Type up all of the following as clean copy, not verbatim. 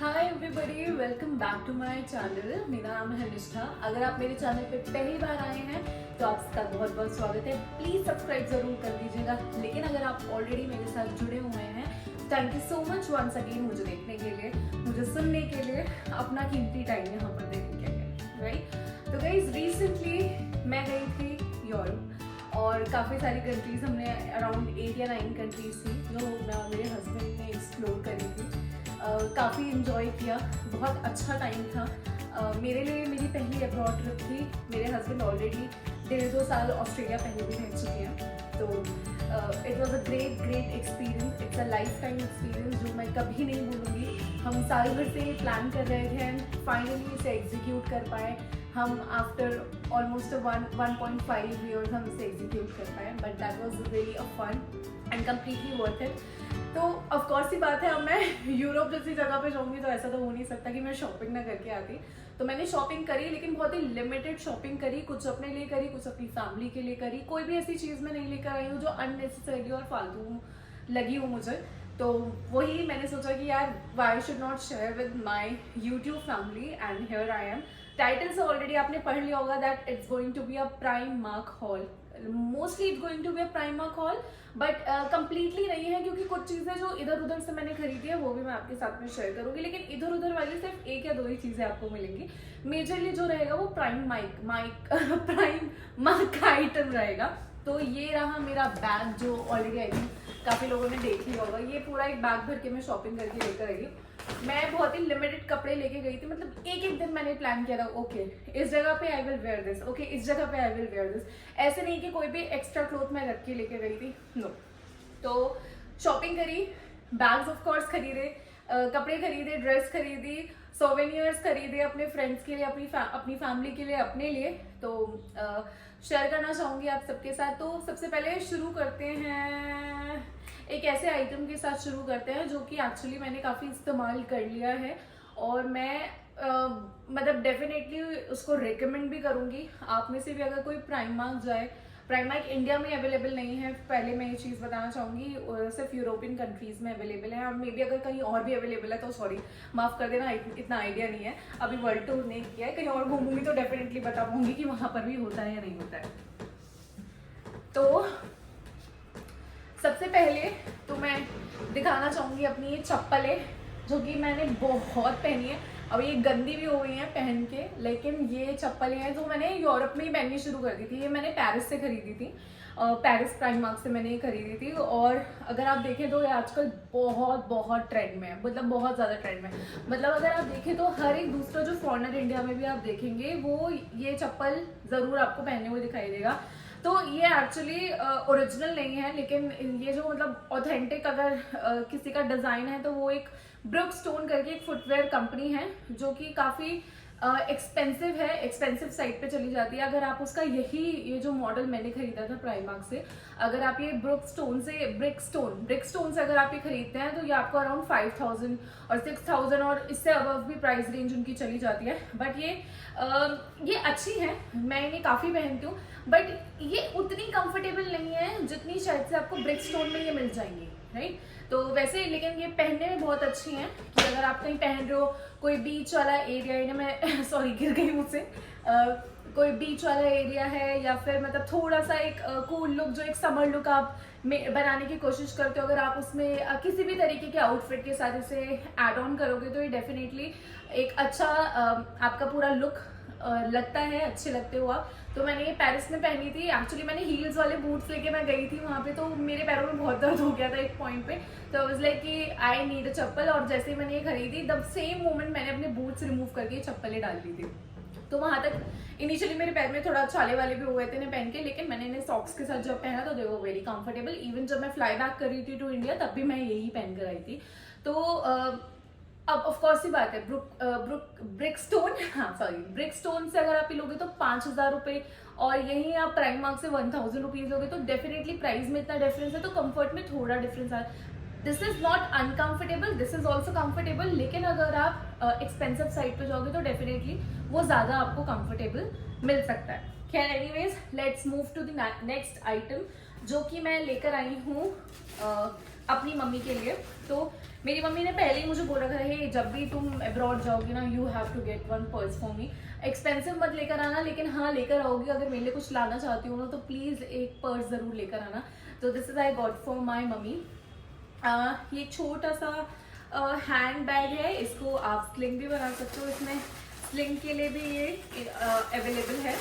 Hi everybody, welcome back to my channel. मेरा नाम है निष्ठा। अगर आप मेरे चैनल पे पहली बार आए हैं तो आपका बहुत बहुत स्वागत है। प्लीज सब्सक्राइब जरूर कर दीजिएगा। लेकिन अगर आप ऑलरेडी मेरे साथ जुड़े हुए हैं, thank you so much once again मुझे देखने के लिए, मुझे सुनने के लिए, अपना कीमती टाइम यहाँ पर देने के लिए, राइट। तो गाइस, रिसेंटली मैं गई थी यूरोप और काफ़ी सारी कंट्रीज, हमने अराउंड 8 या 9 कंट्रीज थी जो मैं मेरे हस्बैंड ने एक्सप्लोर करी थी। काफ़ी इन्जॉय किया, बहुत अच्छा टाइम था। मेरे लिए मेरी पहली अब्रॉड ट्रिप थी। मेरे हस्बैंड ऑलरेडी 1.5-2 साल ऑस्ट्रेलिया पहले भी रह चुके हैं। तो it was a great experience. It's a life time experience जो मैं कभी नहीं भूलूंगी। हम साल भर से प्लान कर रहे थे एंड फाइनली इसे एग्जीक्यूट कर पाए। हम आफ्टर ऑलमोस्ट 1.5 ईयर्स हम इसे एग्जीक्यूट कर पाए, but that was really a fun and completely worth it. तो ऑफकोर्स ही बात है, अब मैं यूरोप जैसी जगह पे जाऊंगी तो ऐसा तो हो नहीं सकता कि मैं शॉपिंग ना करके आती। तो मैंने शॉपिंग करी, लेकिन बहुत ही लिमिटेड शॉपिंग करी। कुछ अपने लिए करी, कुछ अपनी फैमिली के लिए करी। कोई भी ऐसी चीज़ मैं नहीं लेकर आई हूँ जो अननेसेसरी और फालतू लगी हो मुझे। तो वही मैंने सोचा कि यार, why should not share with my YouTube family, and here I am. Title से ऑलरेडी आपने पढ़ लिया होगा that it's going to be a Primark haul. Mostly it's going to be a Primark haul, but completely नहीं है, क्योंकि कुछ चीज़ें जो इधर उधर से मैंने खरीदी है वो भी मैं आपके साथ में शेयर करूंगी। लेकिन इधर उधर वाली सिर्फ 1 या 2 ही चीज़ें आपको मिलेंगी। मेजरली जो रहेगा वो प्राइम मार्क का आइटम रहेगा। तो ये रहा मेरा बैग, जो ऑलरेडी आई थिंक काफ़ी लोगों ने देख लिया होगा। ये पूरा एक बैग भर के मैं शॉपिंग करके लेकर आई हूँ। मैं बहुत ही लिमिटेड कपड़े लेके गई थी, मतलब एक दिन मैंने प्लान किया था, ओके इस जगह पे I will where this, okay इस जगह पे आई विल वेयर दिस। ऐसे नहीं कि कोई भी एक्स्ट्रा क्लोथ मैं रख के लेके गई थी, नो। तो शॉपिंग करी, बैग्स ऑफ कोर्स खरीदे, कपड़े खरीदे, ड्रेस खरीदी, सोवेनियर्स खरीदे अपने फ्रेंड्स के लिए, अपनी फैमिली के लिए, अपने लिए। तो शेयर करना चाहूँगी आप सबके साथ। तो सबसे पहले शुरू करते हैं, एक ऐसे आइटम के साथ शुरू करते हैं जो कि एक्चुअली मैंने काफ़ी इस्तेमाल कर लिया है और मैं मतलब डेफिनेटली उसको रिकमेंड भी करूँगी। आप में से भी अगर कोई प्राइमार्क जाए, प्राइमार्क इंडिया में अवेलेबल नहीं है, पहले मैं ये चीज़ बताना चाहूँगी, सिर्फ यूरोपियन कंट्रीज़ में अवेलेबल है। और मे बी अगर कहीं और भी अवेलेबल है तो सॉरी, माफ़ कर देना, इतना आइडिया नहीं है। अभी वर्ल्ड टूर नहीं किया है, कहीं और घूमूंगी तो डेफिनेटली बता पाऊँगी कि वहाँ पर भी होता है या नहीं होता है। तो सबसे पहले तो मैं दिखाना चाहूँगी अपनी ये चप्पलें, जो कि मैंने बहुत पहनी है। अब ये गंदी भी हो गई हैं पहन के, लेकिन ये चप्पलें हैं जो मैंने यूरोप में ही पहननी शुरू कर दी थी। ये मैंने पेरिस से खरीदी थी, पेरिस प्राइमार्क से मैंने ये खरीदी थी। और अगर आप देखें तो ये आजकल बहुत ट्रेंड में है, मतलब बहुत ज़्यादा ट्रेंड में। मतलब अगर आप देखें तो हर एक दूसरा जो फॉरेनर इंडिया में भी आप देखेंगे, वो ये चप्पल ज़रूर आपको पहने हुए दिखाई देगा। तो ये एक्चुअली ओरिजिनल नहीं है, लेकिन ये जो मतलब ऑथेंटिक अगर किसी का डिज़ाइन है तो वो एक ब्रुकस्टोन करके एक फुटवेयर कंपनी है, जो कि काफ़ी एक्सपेंसिव है, एक्सपेंसिव साइड पे चली जाती है। अगर आप उसका ये जो मॉडल मैंने खरीदा था प्राइमार्क से, अगर आप ये ब्रुकस्टोन से ब्रिकस्टोन से अगर आप ये खरीदते हैं तो ये आपको अराउंड 5000 और 6000 और इससे अबव भी प्राइस रेंज उनकी चली जाती है। बट ये अच्छी है, मैं इन्हें काफ़ी पहनती हूँ, बट ये उतनी कंफर्टेबल नहीं है जितनी शायद से आपको ब्रिकस्टोन में ये मिल जाएंगी, राइट। तो वैसे लेकिन ये पहनने में बहुत अच्छी हैं कि अगर आप कहीं पहन रहे हो, कोई बीच वाला एरिया है, मैं सॉरी गिर गई मुझसे, कोई बीच वाला एरिया है, या फिर मतलब थोड़ा सा एक कूल लुक, जो एक समर लुक आप बनाने की कोशिश करते हो, अगर आप उसमें किसी भी तरीके के आउटफिट के साथ इसे ऐड ऑन करोगे तो ये डेफिनेटली एक अच्छा आपका पूरा लुक लगता है, अच्छे लगते हो आप। तो मैंने ये पेरिस में पहनी थी। एक्चुअली मैंने हील्स वाले बूट्स लेके मैं गई थी वहाँ पे, तो मेरे पैरों में बहुत दर्द हो गया था एक पॉइंट पे। तो आई वाज लाइक कि आई नीड अ चप्पल, और जैसे ही मैंने ये खरीदी, द सेम मोमेंट मैंने अपने बूट्स रिमूव करके ये चप्पलें डाल दी थी। तो वहाँ तक इनिशियली मेरे पैर में थोड़ा छाले वाले भी हो गए थे इन्हें पहन के, लेकिन मैंने इन्हें सॉक्स के साथ जब पहना तो दे वो वेरी कंफर्टेबल। इवन जब मैं फ्लाई बैक कर रही थी टू इंडिया, तब भी मैं यही पहन कर आई थी। तो अब ऑफकोर्स ही बात है, ब्रिकस्टोन से अगर आप लोगे तो 5000 रुपये, और यही आप प्राइमार्क से 1000 रुपीज लोगे, तो डेफिनेटली प्राइस में इतना डिफरेंस है, तो कंफर्ट में थोड़ा डिफरेंस है। This is not uncomfortable, this is also comfortable, लेकिन अगर आप एक्सपेंसिव साइड पे जाओगे तो डेफिनेटली वो ज़्यादा आपको कंफर्टेबल मिल सकता है। खैर anyways, let's move to the next item. जो कि मैं लेकर आई हूँ अपनी मम्मी के लिए। तो मेरी मम्मी ने पहले ही मुझे बोल रखा है जब भी तुम अब्रॉड जाओगी ना you have to get one purse for me. Expensive मत लेकर आना, लेकिन हाँ लेकर आओगी अगर मेरे लिए कुछ लाना चाहती हो ना तो प्लीज़ एक पर्स ज़रूर लेकर आना। तो this is I got for my mummy. ये छोटा सा हैंड बैग है, इसको आप स्लिंग भी बना सकते हो, इसमें स्लिंग के लिए भी ये अवेलेबल है।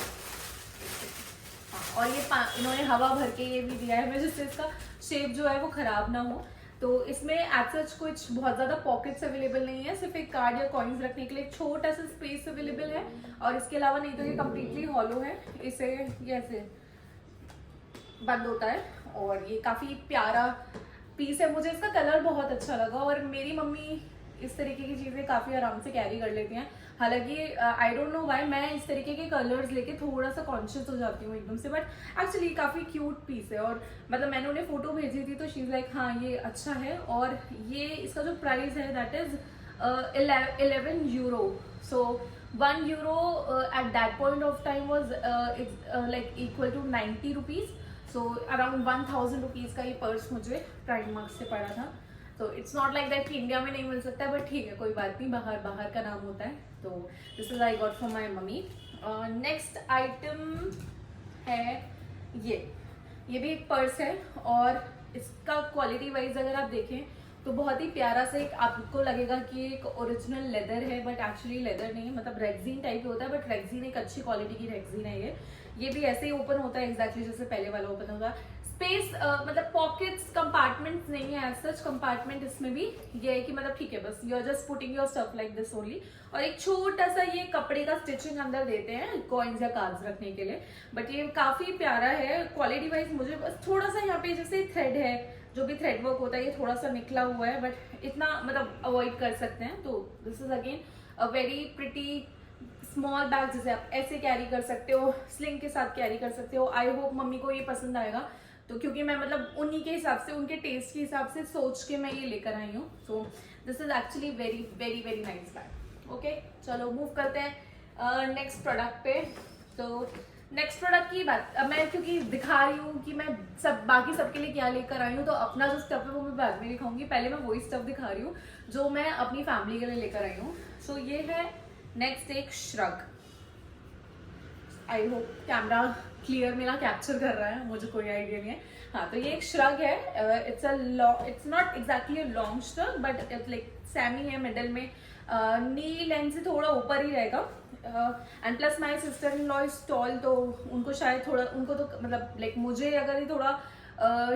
और ये इन्होंने हवा भर के ये भी दिया है मैं, जिससे इसका शेप जो है वो खराब ना हो। तो इसमें एज सच कुछ बहुत ज़्यादा पॉकेट्स अवेलेबल नहीं है, सिर्फ एक कार्ड या कॉइन्स रखने के लिए एक छोटा सा स्पेस अवेलेबल है। और इसके अलावा नहीं तो ये कम्प्लीटली हॉलो है, इसे ये ऐसे बंद होता है। और ये काफ़ी प्यारा पीस है, मुझे इसका कलर बहुत अच्छा लगा। और मेरी मम्मी इस तरीके की चीज़ें काफ़ी आराम से कैरी कर लेती हैं। हालांकि आई डोंट नो व्हाई मैं इस तरीके के कलर्स लेके थोड़ा सा कॉन्शियस हो जाती हूँ एकदम से, बट एक्चुअली काफ़ी क्यूट पीस है। और मतलब मैंने उन्हें फ़ोटो भेजी थी तो शी इज़ लाइक हाँ ये अच्छा है। और ये इसका जो प्राइस है that is 11 euro. So 1 euro at that point of time was like equal to 90 rupees. So around 1000 rupees का ये पर्स मुझे प्राइम मार्क से पड़ा था। तो इट्स नॉट लाइक दैट कि इंडिया में नहीं मिल सकता है, बट ठीक है कोई बात नहीं, बाहर बाहर का नाम होता है। तो this is I got for my mummy. Next item है ये भी एक पर्स है। और इसका क्वालिटी वाइज अगर आप देखें तो बहुत ही प्यारा सा, एक आपको लगेगा कि एक ओरिजिनल लेदर है बट एक्चुअली लेदर नहीं है, मतलब रेक्सीन टाइप होता है, बट रेक्सीन एक अच्छी क्वालिटी की रेक्सीन है। ये भी ऐसे ही ओपन होता है एग्जैक्टली जैसे पहले वाला ओपन होगा। स्पेस मतलब पॉकेट्स कंपार्टमेंट्स नहीं है एज सच, कंपार्टमेंट इसमें भी ये है कि मतलब ठीक है बस you are just putting your stuff like this only. और एक छोटा सा ये कपड़े का स्टिचिंग अंदर देते हैं कॉइन्स या कार्ड्स रखने के लिए, बट ये काफी प्यारा है क्वालिटी वाइज। मुझे बस थोड़ा सा यहाँ पे जैसे थ्रेड है, जो भी थ्रेड वर्क होता है ये थोड़ा सा निकला हुआ है, बट इतना मतलब अवॉइड कर सकते हैं। तो this is again a very pretty small bag, जिसे आप ऐसे कैरी कर सकते हो, स्लिंग के साथ कैरी कर सकते हो। आई होप मम्मी को ये पसंद आएगा, तो क्योंकि मैं मतलब उन्हीं के हिसाब से, उनके टेस्ट के हिसाब से सोच के मैं ये लेकर आई हूँ। So this is actually very very very nice bag. Okay चलो मूव करते हैं नेक्स्ट प्रोडक्ट पे। तो नेक्स्ट प्रोडक्ट की बात अब मैं क्योंकि दिखा रही हूँ कि मैं सब बाकी सबके लिए क्या लेकर आई हूँ, तो अपना जो स्टफ है वो मैं बैग में दिखाऊंगी। पहले मैं वही स्टफ दिखा रही हूँ जो मैं अपनी फैमिली के लिए लेकर आई हूँ। सो ये है नेक्स्ट एक shrug. I hope camera clear मेरा कैप्चर कर रहा है, मुझे कोई आइडिया नहीं है। हाँ तो ये एक श्रग है, it's not exactly long shrug but it's like semi है, मिडल में नी लेंथ से थोड़ा ऊपर ही रहेगा। And plus my sister in law is tall, तो उनको शायद थोड़ा, उनको तो मतलब लाइक मुझे अगर ये थोड़ा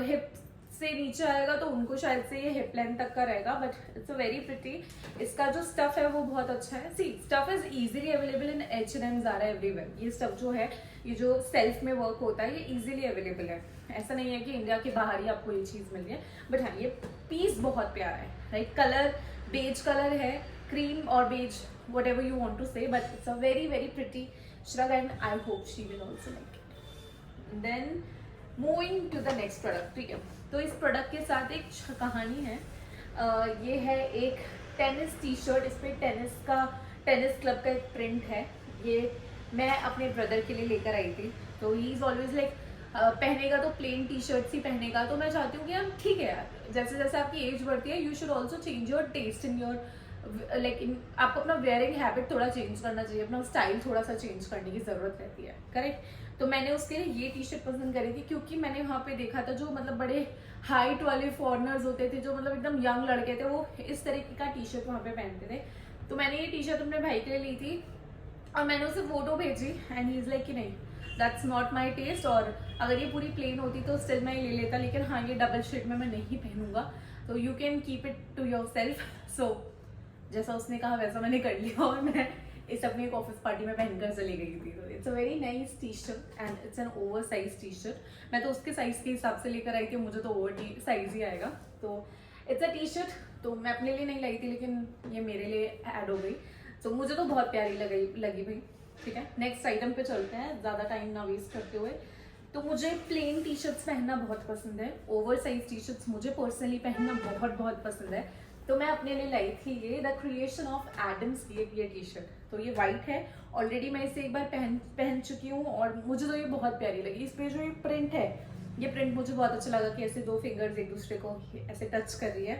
हिप से नीचे आएगा तो उनको शायद से ये हिप लेंथ तक का रहेगा, but it's a very pretty. इसका जो स्टफ है वो बहुत अच्छा है। See stuff is easily available in H&M, Zara, everywhere. ये स्टफ जो है, ये जो सेल्फ में वर्क होता है, ये इजीली अवेलेबल है। ऐसा नहीं है कि इंडिया के बाहर ही आपको ये चीज मिल रही है, बट हाँ ये पीस बहुत प्यारा है। राइट कलर बेज कलर है, क्रीम और beige whatever you want to say, but it's a very very pretty shrug and I hope she will also like it. Then moving to the next product. ठीक है, तो इस product के साथ एक कहानी है। ये है एक टेनिस टी शर्ट, इस पर टेनिस क्लब का एक प्रिंट है। ये मैं अपने ब्रदर के लिए लेकर आई थी। तो ही इज ऑलवेज लाइक पहनेगा तो प्लेन टी शर्ट्स ही पहनेगा, तो मैं चाहती हूँ कि यार ठीक है यार, जैसे जैसे आपकी एज बढ़ती है you should also change your taste in your आपको अपना वेयरिंग हैबिट थोड़ा चेंज करना चाहिए, अपना स्टाइल थोड़ा सा चेंज करने की जरूरत रहती है, करेक्ट। तो मैंने उसके लिए ये टी शर्ट पसंद करी थी क्योंकि मैंने वहाँ पे देखा था जो मतलब बड़े हाइट वाले फॉरनर्स होते थे, जो मतलब एकदम यंग लड़के थे, वो इस तरीके का टी शर्ट वहाँ पे पहनते थे। तो मैंने ये टी शर्ट अपने भाई के लिए ली थी और मैंने उसे फोटो भेजी एंड ही इज लाइक कि नहीं दैट्स नॉट माई टेस्ट, और अगर ये पूरी प्लेन होती तो स्टिल मैं ये ले लेता, लेकिन हाँ ये डबल शेड में मैं नहीं पहनूंगा, तो you can keep it to yourself. So जैसा उसने कहा वैसा मैंने कर लिया और मैं इस अपनी एक ऑफिस पार्टी में पहनकर चली गई थी। तो it's a very nice T shirt and it's an over size T shirt. मैं तो उसके साइज के हिसाब से लेकर आई थी, मुझे तो ओवर साइज ही आएगा। तो इट्स अ टी शर्ट, तो मैं अपने लिए नहीं लाई थी लेकिन ये मेरे लिए ऐड हो गई, तो मुझे तो बहुत प्यारी लगी भाई। ठीक है, नेक्स्ट आइटम पे चलते हैं ज़्यादा टाइम ना वेस्ट करते हुए। तो मुझे प्लेन टी शर्ट्स पहनना बहुत पसंद है, ओवर साइज टी शर्ट्स मुझे पर्सनली पहनना बहुत बहुत पसंद है। तो मैं अपने लिए लाई थी ये द क्रिएशन ऑफ एडम्स की ये टी शर्ट। तो ये वाइट है, ऑलरेडी मैं इसे एक बार पहन चुकी हूँ और मुझे तो ये बहुत प्यारी लगी। इस पे जो ये प्रिंट है ये प्रिंट मुझे बहुत अच्छा लगा कि ऐसे 2 फिंगर्स एक दूसरे को ऐसे टच कर रही है,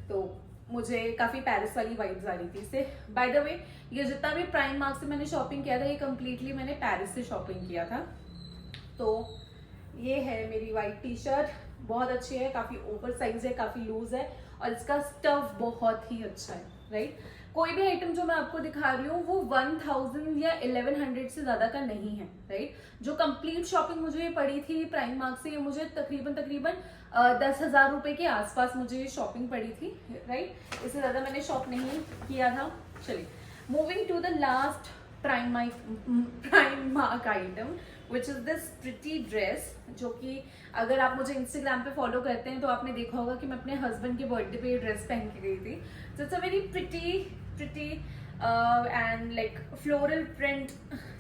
तो मुझे काफ़ी पेरिस वाली वाइब्स आ रही थी इससे। बाय द वे, ये जितना भी प्राइम मार्क से मैंने शॉपिंग किया था, ये कम्प्लीटली मैंने पेरिस से शॉपिंग किया था। तो ये है मेरी वाइट टी शर्ट, बहुत अच्छी है, काफ़ी ओवर साइज है, काफ़ी लूज है, और इसका स्टफ बहुत ही अच्छा है, राइट। कोई भी आइटम जो मैं आपको दिखा रही हूँ वो 1000 या 1100 से ज़्यादा का नहीं है, राइट। जो कंप्लीट शॉपिंग मुझे ये पड़ी थी प्राइम मार्क से, ये मुझे तकरीबन 10,000 रुपये के आसपास मुझे ये शॉपिंग पड़ी थी, राइट। इससे ज़्यादा मैंने शॉप नहीं किया था। चलिए, moving to the last Primark item which is this pretty dress, जो कि अगर आप मुझे इंस्टाग्राम पे फॉलो करते हैं तो आपने देखा होगा कि मैं अपने हस्बैंड के बर्थडे पे ये ड्रेस पहन के गई थी। So it's a very pretty and like floral print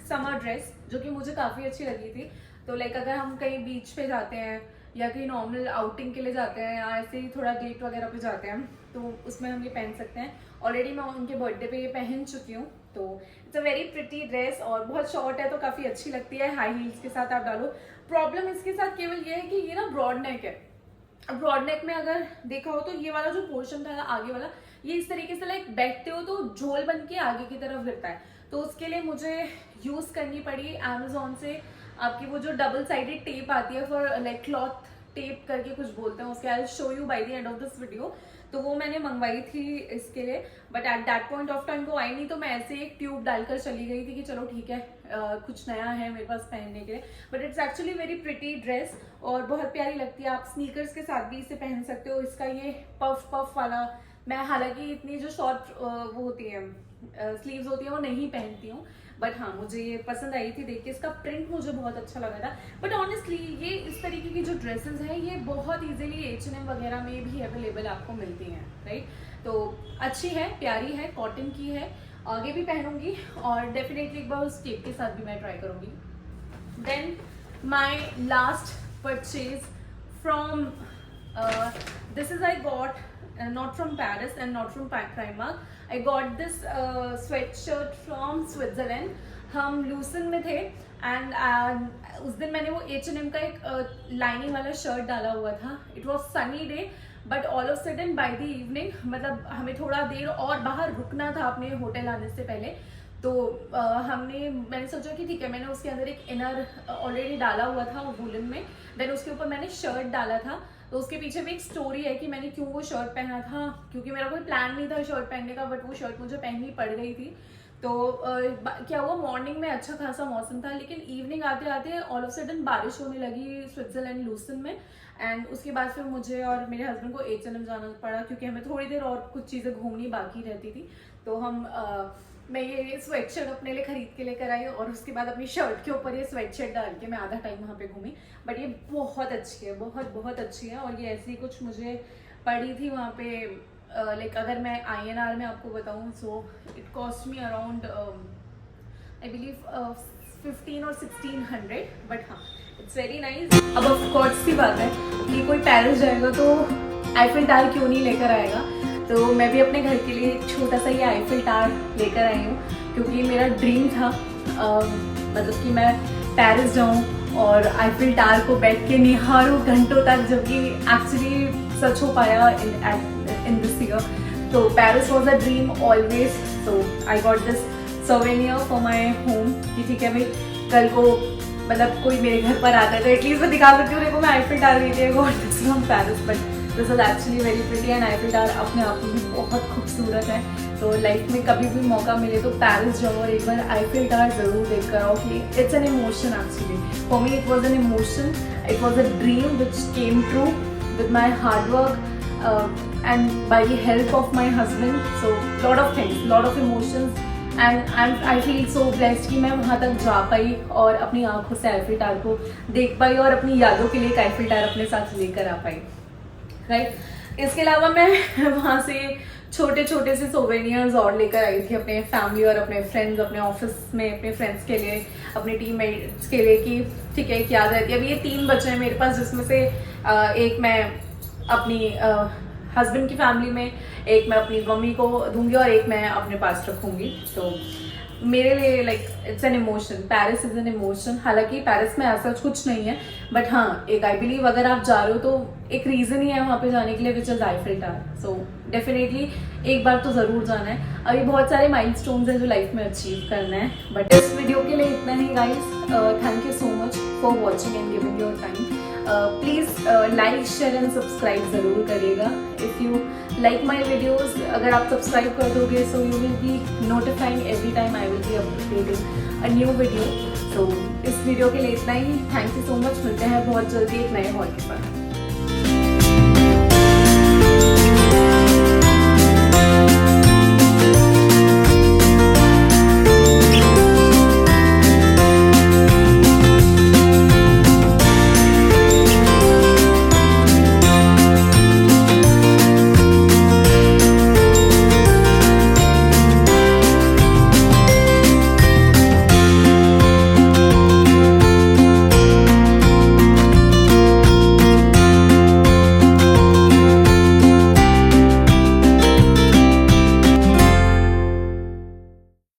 summer dress, जो कि मुझे काफ़ी अच्छी लगी थी। तो लाइक अगर हम कहीं बीच पे जाते हैं या कहीं नॉर्मल आउटिंग के लिए जाते हैं या ऐसे ही थोड़ा डेट वगैरह पे जाते हैं तो उसमें हम ये पहन सकते हैं। ऑलरेडी मैं उनके बर्थडे पे ये पहन चुकी हूँ, तो it's a very pretty dress और बहुत शॉर्ट है तो काफ़ी अच्छी लगती है। हाई हील्स के साथ आप डालो। प्रॉब्लम इसके साथ केवल ये है कि ये ना ब्रॉड नेक है। ब्रॉड नेक में अगर देखा हो तो ये वाला जो पोर्शन था आगे वाला, ये इस तरीके से लाइक बैठते हो तो झोल बन के आगे की तरफ गिरता है। तो उसके लिए मुझे यूज़ करनी पड़ी अमेजोन से आपकी वो जो डबल साइडेड टेप आती है फॉर लाइक क्लॉथ टेप करके कुछ बोलते हैं उसके, I will show you by the end of this video. तो वो मैंने मंगवाई थी इसके लिए, but at that point of time वो आई नहीं, तो मैं ऐसे एक ट्यूब डालकर चली गई थी कि चलो ठीक है कुछ नया है मेरे पास पहनने के लिए। But it's actually very pretty dress और बहुत प्यारी लगती है। आप स्नीकर्स के साथ भी इसे पहन सकते हो। इसका ये पफ वाला, मैं हालांकि इतनी जो शॉर्ट वो होती है स्लीव्स होती है वो नहीं पहनती हूँ, बट हाँ मुझे ये पसंद आई थी देख के। इसका प्रिंट मुझे बहुत अच्छा लगा था। बट ऑनेस्टली ये इस तरीके की जो ड्रेसेस हैं ये बहुत इजीली H&M वगैरह में भी अवेलेबल आपको मिलती हैं, राइट। तो अच्छी है, प्यारी है, कॉटन की है, आगे भी पहनूंगी और डेफिनेटली एक बार उस टेप के साथ भी मैं ट्राई करूँगी। Then my last purchase from this is I got not from Paris and not from Primark. I got this sweatshirt from Switzerland. हम लूसन में थे एंड उस दिन मैंने वो H&M का एक लाइनिंग वाला शर्ट डाला हुआ था। It was sunny day but all of sudden by the evening, मतलब हमें थोड़ा देर और बाहर रुकना था अपने होटल आने से पहले, तो मैंने सोचा कि ठीक है, मैंने उसके अंदर एक इनर ऑलरेडी डाला हुआ था वूलन में, देन उसके ऊपर मैंने शर्ट डाला था। तो उसके पीछे भी एक स्टोरी है कि मैंने क्यों वो शर्ट पहना था, क्योंकि मेरा कोई प्लान नहीं था शर्ट पहनने का, बट वो शर्ट मुझे पहननी पड़ गई थी। तो क्या हुआ, मॉर्निंग में अच्छा खासा मौसम था, लेकिन इवनिंग आते आते ऑल ऑफ सडन बारिश होने लगी स्विट्जरलैंड लूसन में। एंड उसके बाद फिर मुझे और मेरे हस्बैंड को H&M जाना पड़ा, क्योंकि हमें थोड़ी देर और कुछ चीज़ें घूमनी बाकी रहती थी। तो मैं ये स्वेट शर्ट अपने लिए खरीद के लेकर आई और उसके बाद अपनी शर्ट के ऊपर ये स्वेट शर्ट डाल के मैं आधा टाइम वहाँ पे घूमी। बट ये बहुत अच्छी है, बहुत अच्छी है। और ये ऐसी कुछ मुझे पड़ी थी वहाँ पे, लाइक अगर मैं INR में आपको बताऊँ, so it cost me around I believe 15 और 1600। बट हाँ, इट्स वेरी नाइस। अब ऑफ कोर्स की बात है कि कोई पेरिस जाएगा तो आईफिल टावर क्यों नहीं लेकर आएगा, तो मैं भी अपने घर के लिए एक छोटा सा ये आईफिल टावर लेकर आई हूँ, क्योंकि मेरा ड्रीम था मतलब कि मैं पेरिस जाऊँ और आईफिल टावर को बैठ के निहारूं घंटों तक, जबकि एक्चुअली सच हो पाया इन दिस ईयर। तो Paris was a dream always, so I got this souvenir for my home कि ठीक है भाई, कल को मतलब कोई मेरे घर पर आता है तो एटलीस्ट मैं दिखा सकती हूँ देखो मैं आईफिल टावर गई थी, got this from Paris. But this is actually very pretty and Eiffel tower अपने आप में भी बहुत खूबसूरत है। तो लाइफ में कभी भी मौका मिले तो पेरिस जाओ और एक बार आईफिल टावर जरूर देख कर आओ कि it's an emotion actually. For me it was an emotion, it was a dream which came true with my hard work and by the help of my husband. So lot of things, lot of emotions and I feel so blessed कि मैं वहाँ तक जा पाई और अपनी आंखों से Eiffel tower को देख पाई और अपनी यादों के लिए एक आईफिल टावर अपने साथ लेकर आ पाई, राइट। इसके अलावा मैं वहाँ से छोटे छोटे से सोवेनियर्स और लेकर आई थी अपने फैमिली और अपने फ्रेंड्स, अपने ऑफिस में अपने फ्रेंड्स के लिए, अपने टीममेट्स के लिए, कि ठीक है एक याद रहती है। अभी ये 3 बच्चे हैं मेरे पास, जिसमें से एक मैं अपनी हस्बैंड की फैमिली में एक मैं अपनी मम्मी को दूंगी और एक मैं अपने पास रखूंगी। तो मेरे लिए like it's an emotion, Paris is an emotion. हालांकि पेरिस में ऐसा कुछ नहीं है, बट हाँ एक आई बिलीव अगर आप जा रहे हो तो एक रीज़न ही है वहाँ पे जाने के लिए, which is Eiffel tower. So definitely एक बार तो ज़रूर जाना है। अभी बहुत सारे माइलस्टोन्स हैं जो लाइफ में अचीव करना है। बट इस वीडियो के लिए इतना ही guys. Thank you so much for watching and giving your time. Please like share and subscribe ज़रूर करिएगा if you like my videos. अगर आप सब्सक्राइब कर दोगे so you will be notifying every time I will be uploading a new video. So इस video के लिए इतना ही। Thank you so much. मिलते हैं बहुत जल्दी एक नए हॉल के साथ।